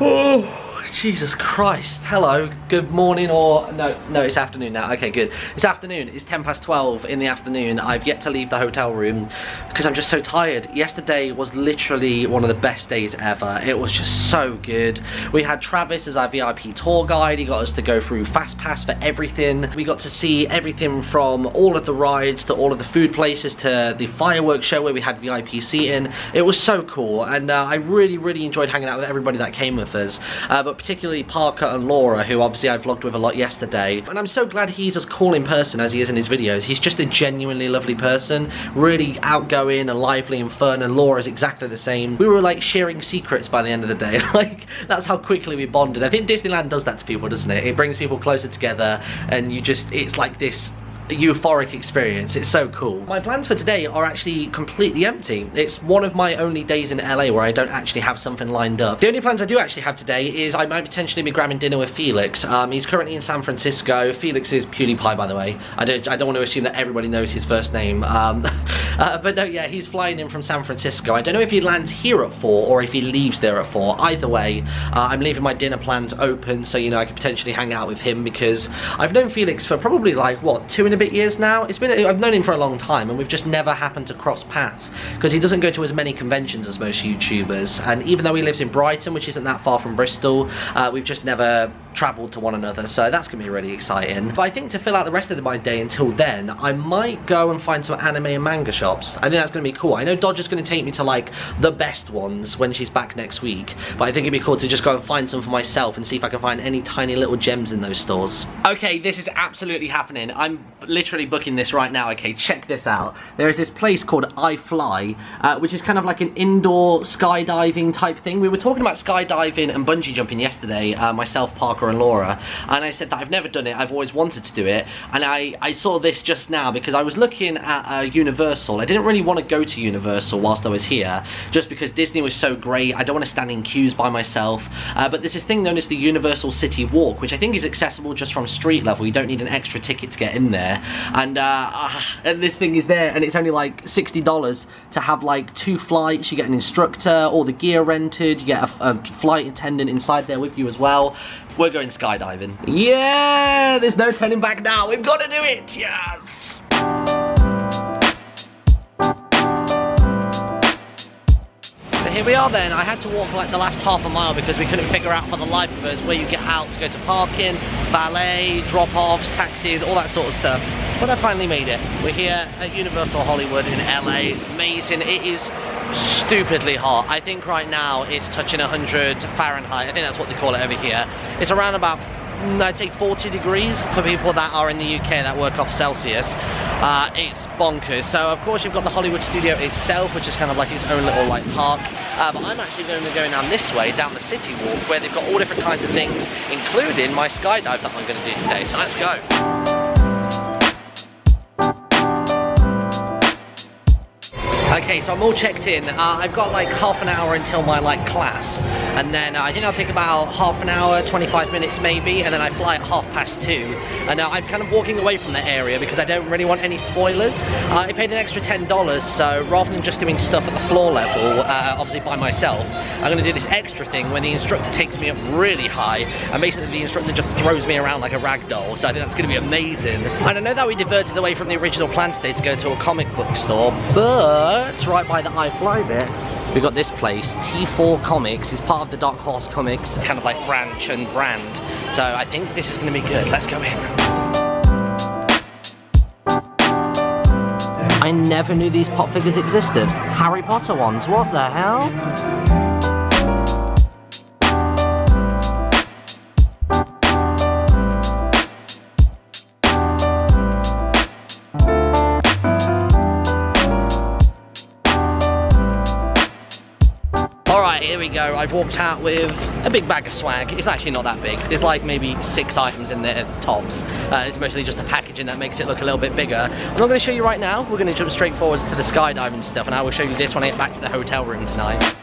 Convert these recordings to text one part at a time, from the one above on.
Oh, Jesus Christ. Hello, good morning, or no, it's afternoon now. Okay, good. It's afternoon. It's 12:10 in the afternoon. I've yet to leave the hotel room because I'm just so tired. Yesterday was literally one of the best days ever. It was just so good. We had Travis as our VIP tour guide. He got us to go through Fast Pass for everything. We got to see everything from all of the rides to all of the food places to the fireworks show where we had VIP seating. It was so cool, and I really enjoyed hanging out with everybody that came with us. But particularly Parker and Laura, who obviously I vlogged with a lot yesterday. And I'm so glad he's as cool in person as he is in his videos. He's just a genuinely lovely person, really outgoing and lively and fun, and Laura's exactly the same. We were like sharing secrets by the end of the day. Like, that's how quickly we bonded. I think Disneyland does that to people, doesn't it? It brings people closer together, and it's like this euphoric experience. It's so cool. My plans for today are actually completely empty. It's one of my only days in LA where I don't actually have something lined up. The only plans I do actually have today is I might potentially be grabbing dinner with Felix. He's currently in San Francisco. Felix is PewDiePie, by the way. I don't want to assume that everybody knows his first name. But no, yeah, he's flying in from San Francisco. I don't know if he lands here at 4 or if he leaves there at 4. Either way, I'm leaving my dinner plans open so, you know, I could potentially hang out with him, because I've known Felix for probably like, what, 2 and a bit years now. I've known him for a long time, and we've just never happened to cross paths because he doesn't go to as many conventions as most YouTubers, and even though he lives in Brighton, which isn't that far from Bristol, we've just never travelled to one another, so that's gonna be really exciting. But I think to fill out the rest of my day until then, I might go and find some anime and manga shops. I think that's gonna be cool. I know Dodger's gonna take me to like the best ones when she's back next week, but I think it'd be cool to just go and find some for myself and see if I can find any tiny little gems in those stores. Okay, this is absolutely happening. I'm literally booking this right now. Okay, check this out. There is this place called iFly, which is kind of like an indoor skydiving type thing. We were talking about skydiving and bungee jumping yesterday, myself, Parker and Laura, and I said that I've never done it. I've always wanted to do it, and I saw this just now because I was looking at Universal. I didn't really want to go to Universal whilst I was here, just because Disney was so great. I don't want to stand in queues by myself, but there's this thing known as the Universal CityWalk, which I think is accessible just from street level. You don't need an extra ticket to get in there, and this thing is there, and it's only like $60 to have like 2 flights. You get an instructor, all the gear rented, you get a flight attendant inside there with you as well. We're going skydiving. Yeah, there's no turning back now. We've got to do it. Yes. So here we are then. I had to walk like the last half a mile because we couldn't figure out for the life of us where you get out to go to parking, valet, drop-offs, taxis, all that sort of stuff. But I finally made it. We're here at Universal Hollywood in LA. It's amazing. It is stupidly hot. I think right now it's touching 100 Fahrenheit. I think that's what they call it over here. It's around about, I'd say 40 degrees for people that are in the UK that work off Celsius. It's bonkers. So of course you've got the Hollywood studio itself, which is kind of like its own little like park. But I'm actually going to go down this way, down the CityWalk, where they've got all different kinds of things, including my skydive that I'm going to do today. So let's go. Okay, so I'm all checked in. I've got like half an hour until my like class, and then I think I'll take about half an hour, 25 minutes maybe, and then I fly at 2:30. And I'm kind of walking away from the area because I don't really want any spoilers. I paid an extra $10, so rather than just doing stuff at the floor level, obviously by myself, I'm going to do this extra thing where the instructor takes me up really high, and basically the instructor just throws me around like a rag doll. So I think that's going to be amazing. And I know that we diverted away from the original plan today to go to a comic book store, but right by the iFly bit, we got this place, T4 Comics. It's part of the Dark Horse Comics, kind of like branch and brand. So I think this is going to be good. Let's go in. I never knew these pop figures existed. Harry Potter ones, what the hell? Here we go. I've walked out with a big bag of swag. It's actually not that big. There's like maybe 6 items in there tops. It's mostly just the packaging that makes it look a little bit bigger. I'm not going to show you right now. We're going to jump straight forwards to the skydiving stuff, and I will show you this when I get back to the hotel room tonight.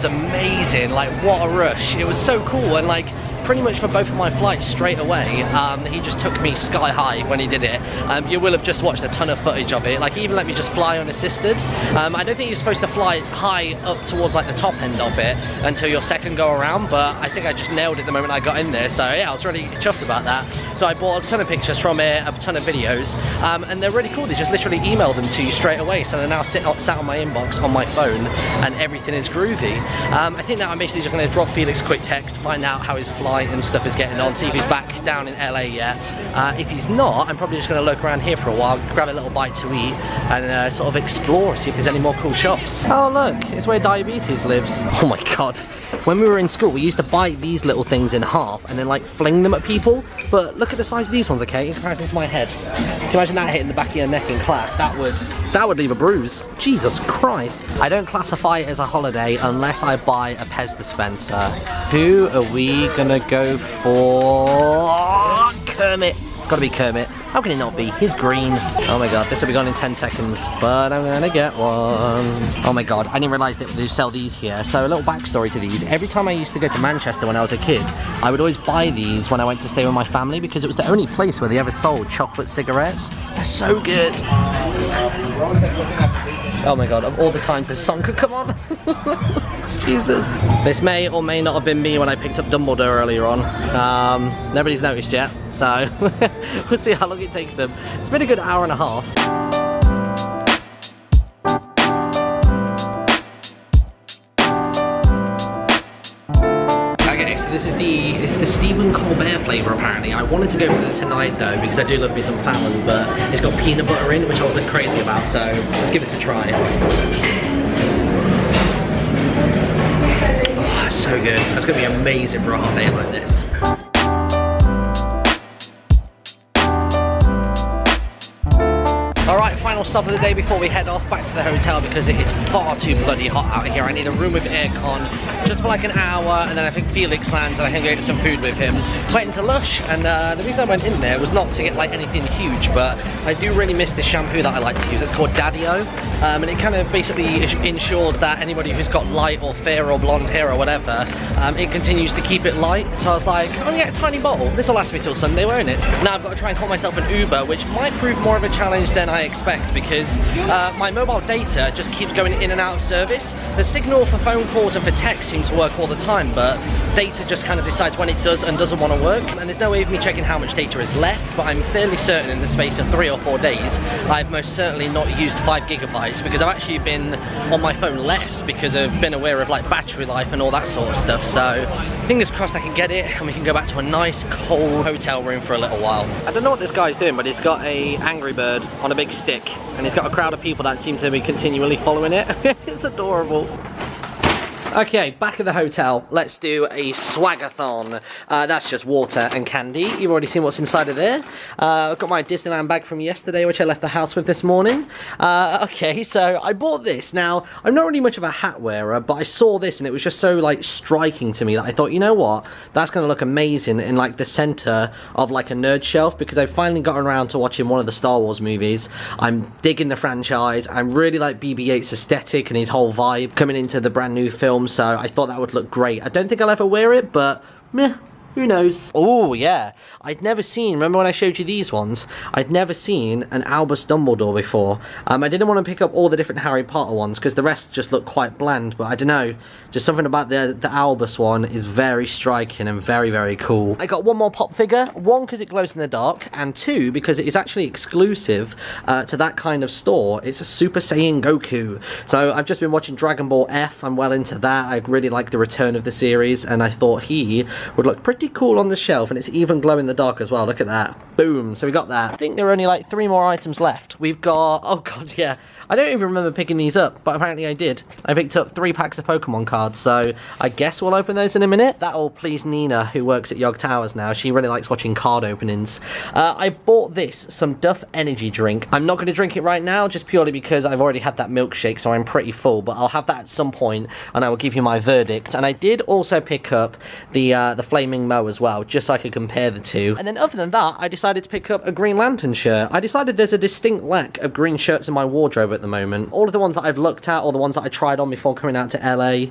was amazing. Like, what a rush. It was so cool, and like pretty much for both of my flights straight away, he just took me sky high when he did it. You will have just watched a ton of footage of it. Like, he even let me just fly unassisted. I don't think you're supposed to fly high up towards like the top end of it until your second go around, but I think I just nailed it the moment I got in there. So yeah, I was really chuffed about that. So I bought a ton of pictures from it, a ton of videos, and they're really cool. They just literally email them to you straight away. So they're now sat on my inbox on my phone, and everything is groovy. I think now I'm basically just going to drop Felix a quick text, find out how his flight and stuff is getting on, see if he's back down in LA yet. If he's not, I'm probably just going to look around here for a while, grab a little bite to eat, and sort of explore, see if there's any more cool shops. Oh look, it's where diabetes lives. Oh my god. When we were in school, we used to bite these little things in half and then like fling them at people, but look at the size of these ones, okay, in comparison to my head. Can you imagine that hitting the back of your neck in class? That would leave a bruise. Jesus Christ. I don't classify it as a holiday unless I buy a Pez dispenser. Who are we gonna go for? Kermit. It's gotta be Kermit. How can it not be? He's green. Oh my god, this will be gone in 10 seconds, but I'm gonna get one. Oh my god, I didn't realise that they sell these here. So a little backstory to these. Every time I used to go to Manchester when I was a kid, I would always buy these when I went to stay with my family because it was the only place where they ever sold chocolate cigarettes. They're so good. Oh my god, of all the times this song could come on. Jesus. This may or may not have been me when I picked up Dumbledore earlier on. Nobody's noticed yet, so we'll see how long it takes them. It's been a good hour and a half. Okay, so this is the Stephen Colbert flavour apparently. I wanted to go for the tonight though because I do love me some Fallon, but it's got peanut butter in, which I wasn't crazy about, so let's give this a try. Oh, so good. That's going to be amazing for a hot day like this. Alright, final stop of the day before we head off back to the hotel because it is far too bloody hot out here. I need a room with aircon just for like an hour, and then I think Felix lands and I can go get some food with him. Went into Lush, and the reason I went in there was not to get like anything huge, but I do really miss this shampoo that I like to use. It's called Daddy-O, and it kind of basically ensures that anybody who's got light or fair or blonde hair or whatever, it continues to keep it light. So I was like, I'm gonna get a tiny bottle. This will last me till Sunday, won't it? Now I've got to try and call myself an Uber, which might prove more of a challenge than I expect because my mobile data just keeps going in and out of service. The signal for phone calls and for text seems to work all the time, but data just kind of decides when it does and doesn't want to work. And there's no way of me checking how much data is left, but I'm fairly certain in the space of 3 or 4 days I've most certainly not used 5 gigabytes because I've actually been on my phone less because I've been aware of like battery life and all that sort of stuff. So fingers crossed I can get it and we can go back to a nice cold hotel room for a little while. I don't know what this guy's doing, but he's got a Angry Bird on a big stick and he's got a crowd of people that seem to be continually following it. It's adorable. Okay, back at the hotel, let's do a swagathon. That's just water and candy. You've already seen what's inside of there. I've got my Disneyland bag from yesterday, which I left the house with this morning. Okay, so I bought this. Now, I'm not really much of a hat wearer, but I saw this and it was just so, like, striking to me that I thought, you know what? That's going to look amazing in, like, the center of, like, a nerd shelf because I've finally gotten around to watching one of the Star Wars movies. I'm digging the franchise. I really like BB-8's aesthetic and his whole vibe coming into the brand new film. So I thought that would look great. I don't think I'll ever wear it, but meh. Who knows? Oh, yeah. I'd never seen, remember when I showed you these ones? I'd never seen an Albus Dumbledore before. I didn't want to pick up all the different Harry Potter ones because the rest just look quite bland, but I don't know. Just something about the Albus one is very striking and very, very cool. I got one more pop figure. One, because it glows in the dark, and two, because it is actually exclusive to that kind of store. It's a Super Saiyan Goku. So I've just been watching Dragon Ball F. I'm well into that. I really like the return of the series, and I thought he would look pretty cool on the shelf, and it's even glow in the dark as well. Look at that. Boom. So we got that. I think there are only like 3 more items left. We've got, oh god, yeah, I don't even remember picking these up, but apparently I did. I picked up 3 packs of Pokemon cards, so I guess we'll open those in a minute. That'll please Nina, who works at Yog Towers now. She really likes watching card openings. I bought this, some Duff energy drink. I'm not going to drink it right now, just purely because I've already had that milkshake, so I'm pretty full, but I'll have that at some point, and I will give you my verdict. And I did also pick up the Flaming Moe as well, just so I could compare the two. And then other than that, I decided to pick up a Green Lantern shirt. I decided there's a distinct lack of green shirts in my wardrobe at the moment. All of the ones that I've looked at, or the ones that I tried on before coming out to LA,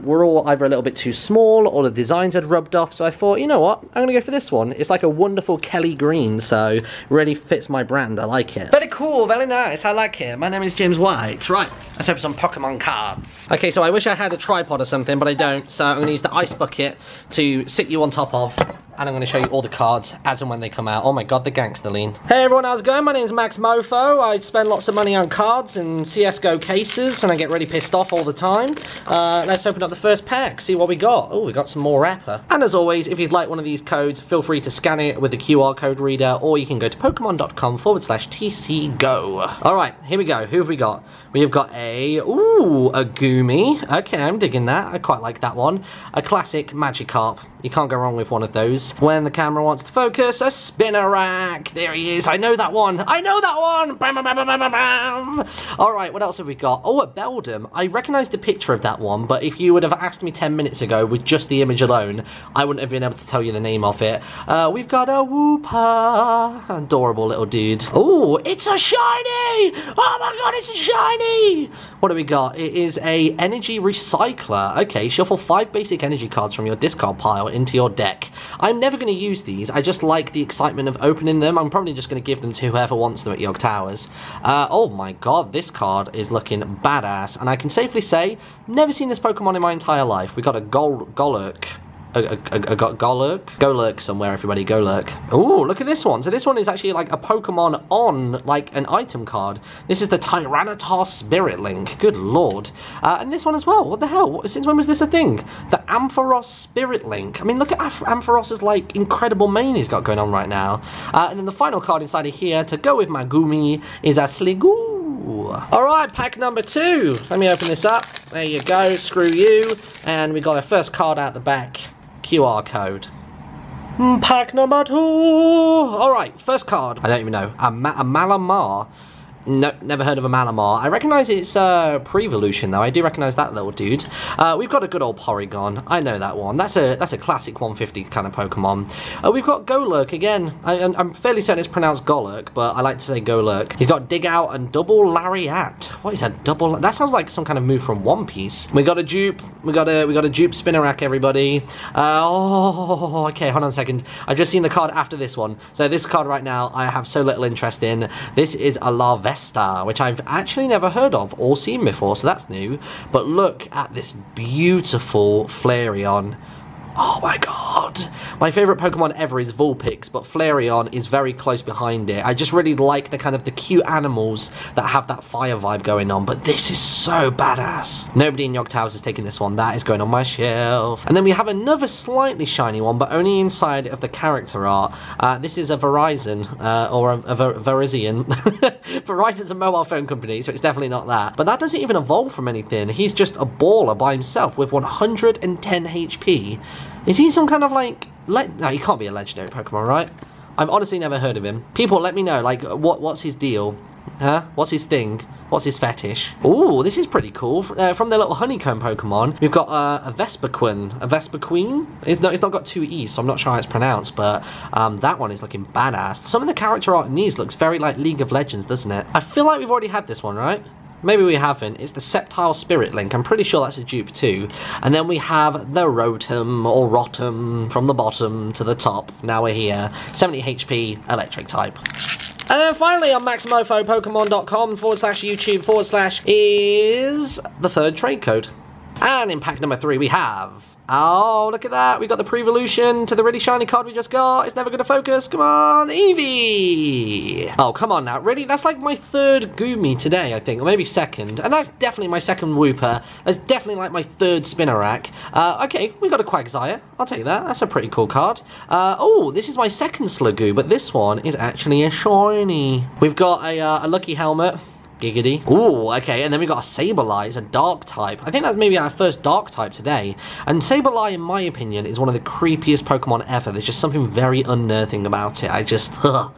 were all either a little bit too small, or the designs had rubbed off, so I thought, you know what, I'm gonna go for this one. It's like a wonderful Kelly green, so really fits my brand. I like it. Very cool, very nice, I like it. My name is James White. Right, let's open some Pokemon cards. Okay, so I wish I had a tripod or something, but I don't, so I'm gonna use the ice bucket to sit you on top of, and I'm going to show you all the cards as and when they come out. Oh my god, the gangster lean. Hey everyone, how's it going? My name's Max Mofo. I spend lots of money on cards and CSGO cases, and I get really pissed off all the time. Let's open up the first pack, see what we got. Oh, we got some more wrapper. And as always, if you'd like one of these codes, feel free to scan it with the QR code reader, or you can go to pokemon.com/TCGO. Alright, here we go. Who have we got? We have got a Goomy. Okay, I'm digging that. I quite like that one. A classic Magikarp. You can't go wrong with one of those. When the camera wants to focus, a Spinnerack. There he is. I know that one. I know that one. Bam, bam, bam, bam, bam, bam. All right, what else have we got? Oh, a Beldum. I recognise the picture of that one, but if you would have asked me 10 minutes ago with just the image alone, I wouldn't have been able to tell you the name of it. We've got a Wooper. Adorable little dude. Oh, it's a shiny. Oh my god, it's a shiny. What do we got? It is a energy recycler. Okay, shuffle 5 basic energy cards from your discard pile into your deck. I'm never going to use these. I just like the excitement of opening them. I'm probably just going to give them to whoever wants them at Yog Towers. Oh my god, this card is looking badass, and I can safely say, never seen this Pokemon in my entire life. We got a Golurk. Golurk somewhere, everybody, Golurk. Ooh, look at this one. So this one is actually like a Pokemon on like an item card. This is the Tyranitar Spirit Link. Good lord. And this one as well. What the hell? Since when was this a thing? The Ampharos Spirit Link. I mean, look at Ampharos's like incredible mane he's got going on right now. And then the final card inside of here to go with my Goomy is a Sliggoo. Alright, pack number 2. Let me open this up. There you go. Screw you. And we got our first card out the back. QR code. Pack number 2. Alright, first card. I don't even know. A Malamar. No, never heard of a Malamar. I recognise it's pre-evolution though. I do recognise that little dude. We've got a good old Porygon. I know that one. That's a classic 150 kind of Pokemon. We've got Golurk again. I'm fairly certain it's pronounced Golurk, but I like to say Golurk. He's got Dig Out and Double Lariat. What is that? Double? That sounds like some kind of move from One Piece. We got a dupe. We got a dupe Spinnerack, everybody. Oh, okay. Hold on a second. I've just seen the card after this one. So this card right now, I have so little interest in. This is a Larvesta, which I've actually never heard of or seen before, so that's new. But look at this beautiful Flareon. Oh my god. My favourite Pokemon ever is Vulpix, but Flareon is very close behind it. I just really like the kind of the cute animals that have that fire vibe going on, but this is so badass. Nobody in Yog Towers is taking this one. That is going on my shelf. And then we have another slightly shiny one, but only inside of the character art. This is a Verizon, or a Verizion. Verizon's a mobile phone company, so it's definitely not that. But that doesn't even evolve from anything. He's just a baller by himself with 110 HP. Is he some kind of like... No, he can't be a legendary Pokemon, right? I've honestly never heard of him. People, let me know, like, what's his deal? Huh? What's his thing? What's his fetish? Ooh, this is pretty cool. From the little honeycomb Pokemon, we've got a Vespiquen. A Vespiquen? It's not got 2 E's, so I'm not sure how it's pronounced, but that one is looking badass. Some of the character art in these looks very like League of Legends, doesn't it? I feel like we've already had this one, right? Maybe we haven't. It's the Sceptile Spirit Link. I'm pretty sure that's a dupe too. And then we have the Rotom, or Rotom, from the bottom to the top. Now we're here. 70 HP, electric type. And then finally on MaxMofo, Pokemon.com/YouTube/ is the third trade code. And in pack number 3 we have... Oh, look at that. We got the pre-evolution to the really shiny card we just got. It's never going to focus. Come on, Eevee. Oh, come on now. Really? That's like my 3rd Goomy today, I think. Or maybe 2nd. And that's definitely my 2nd Wooper. That's definitely like my 3rd Spinnerack. Okay, we got a Quagsire. I'll take that. That's a pretty cool card. Oh, this is my 2nd Sliggoo, but this one is actually a shiny. We've got a Lucky Helmet. Giggity. Ooh, okay, and then we got a Sableye, it's a dark type. I think that's maybe our first dark type today. And Sableye, in my opinion, is one of the creepiest Pokemon ever. There's just something very unnerving about it. I just, no.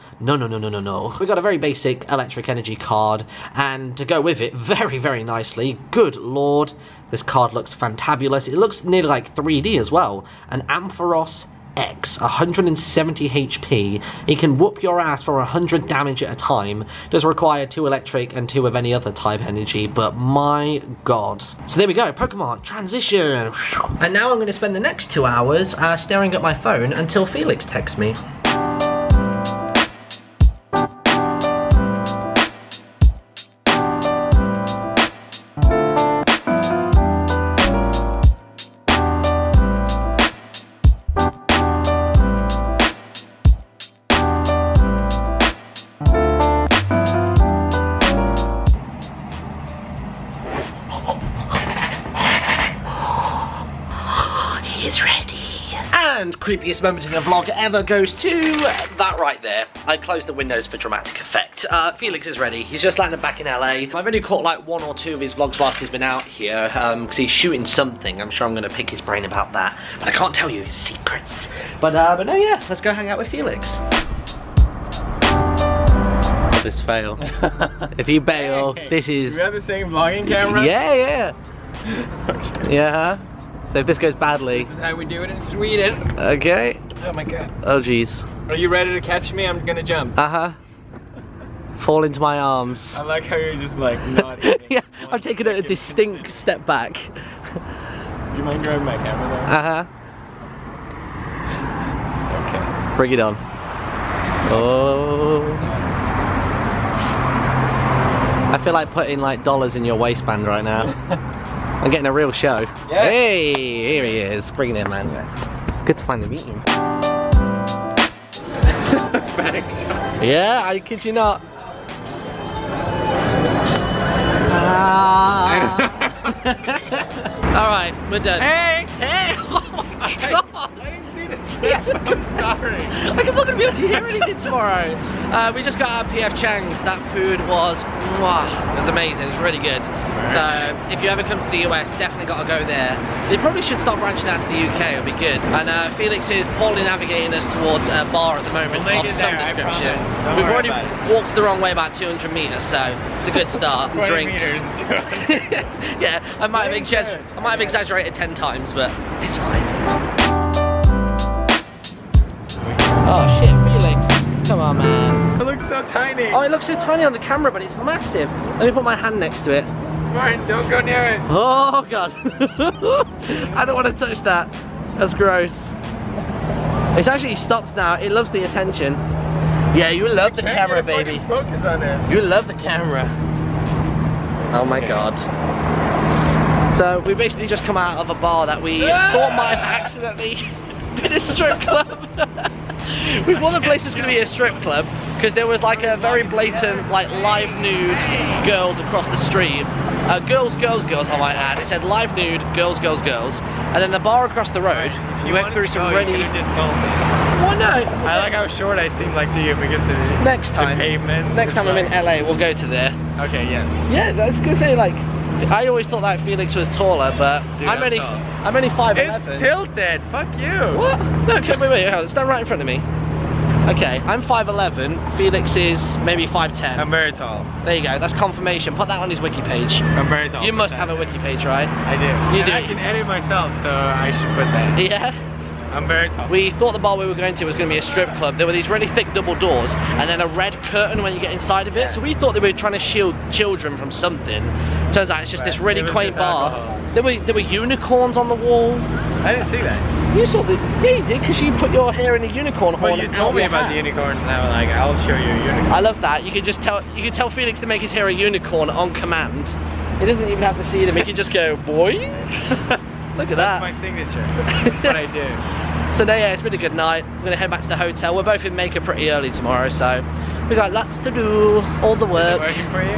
We got a very basic electric energy card, and to go with it, very, very nicely, good lord, this card looks fantabulous. It looks nearly like 3D as well. An Ampharos X, 170 HP. It can whoop your ass for 100 damage at a time. Does require 2 electric and 2 of any other type energy, but my god. So there we go, Pokemon transition. And now I'm going to spend the next 2 hours staring at my phone until Felix texts me. And creepiest moment in the vlog ever goes to that right there. I closed the windows for dramatic effect. Felix is ready. He's just landed back in LA. I've only caught like 1 or 2 of his vlogs whilst he's been out here because he's shooting something. I'm sure I'm going to pick his brain about that. But I can't tell you his secrets. But no, yeah, let's go hang out with Felix. This fail. If you bail, this is... Do we have the same vlogging camera? Yeah. Okay. Yeah. So if this goes badly... This is how we do it in Sweden. Okay. Oh my god. Oh jeez. Are you ready to catch me? I'm gonna jump. Uh-huh. Fall into my arms. I like how you're just like not even yeah, I'm taking a distinct step back. Do you mind grabbing my camera though? Uh-huh. Okay. Bring it on. Oh. I feel like putting like dollars in your waistband right now. I'm getting a real show. Yeah. Hey, here he is. Bring it in, man. Yes. It's good to finally meet him. Yeah, I kid you not. Alright, we're done. Hey! Hey! Oh my god! I didn't see this. Yes. I'm sorry. Like I'm not going to be able to hear anything tomorrow. We just got out of PF Chang's. That food was, mwah, it was amazing. It was really good. So if you ever come to the US, definitely got to go there. They probably should start branching out to the UK. It'll be good. And Felix is poorly navigating us towards a bar at the moment of some description. We've already walked the wrong way about 200 meters, so it's a good start. 20 Drinks. meters. Yeah, I might have exaggerated 10 times, but it's fine. Oh shit, Felix. Come on, man. It looks so tiny. Oh, it looks so tiny on the camera, but it's massive. Let me put my hand next to it. Martin, don't go near it. Oh god. I don't want to touch that. That's gross. It's actually stopped now. It loves the attention. Yeah, you love the camera, baby. Focus on this. You love the camera. Oh my god. So we basically just come out of a bar that we thought might have accidentally been a strip club. We thought the place was going to be a strip club because there was like a very blatant like live nude girls across the street. Girls, I might add. It said live nude, girls. And then the bar across the road, we went through some really... You could have just told me. Why not? I like how short I seemed like to you because of the, next time, the pavement. Next time I'm in LA, we'll go to there. Okay, yes. Yeah, that's good to say. Like, I always thought that Felix was taller, but Dude, I'm only 5'11". It's tilted. Fuck you. What? No, okay, wait, stand right in front of me. Okay, I'm 5'11", Felix is maybe 5'10". I'm very tall. There you go, that's confirmation. Put that on his wiki page. I'm very tall. You must have a wiki page, right? I do. You do. I can edit myself, so I should put that. Yeah? I'm very tall. We thought the bar we were going to was going to be a strip club. There were these really thick double doors and then a red curtain when you get inside of it. So we thought they were trying to shield children from something. Turns out it's just this really quaint bar. There were unicorns on the wall. I didn't see that. You saw the... Yeah, you did, because you put your hair in a unicorn horn. Well, you told me about the unicorns now, like, I'll show you a unicorn. I love that. You could just tell... You could tell Felix to make his hair a unicorn on command. He doesn't even have to see them. He can just go, boy. Look at that. That's my signature. That's what I do. So yeah, it's been a good night. We're going to head back to the hotel. We're both in makeup pretty early tomorrow, so we got lots to do. All the work. Is it working for you?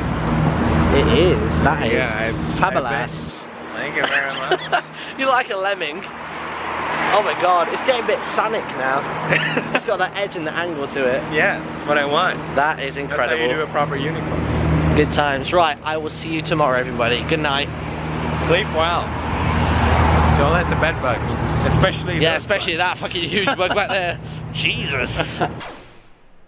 It is. That is fabulous. Thank you very much. You look like a lemming. Oh my god, it's getting a bit Sonic now. It's got that edge and the angle to it. Yeah, that's what I want. That is incredible. That's how you do a proper unicorn. Good times. Right, I will see you tomorrow, everybody. Good night. Sleep well. Don't let the bed bugs, especially that fucking huge bug back there. Jesus.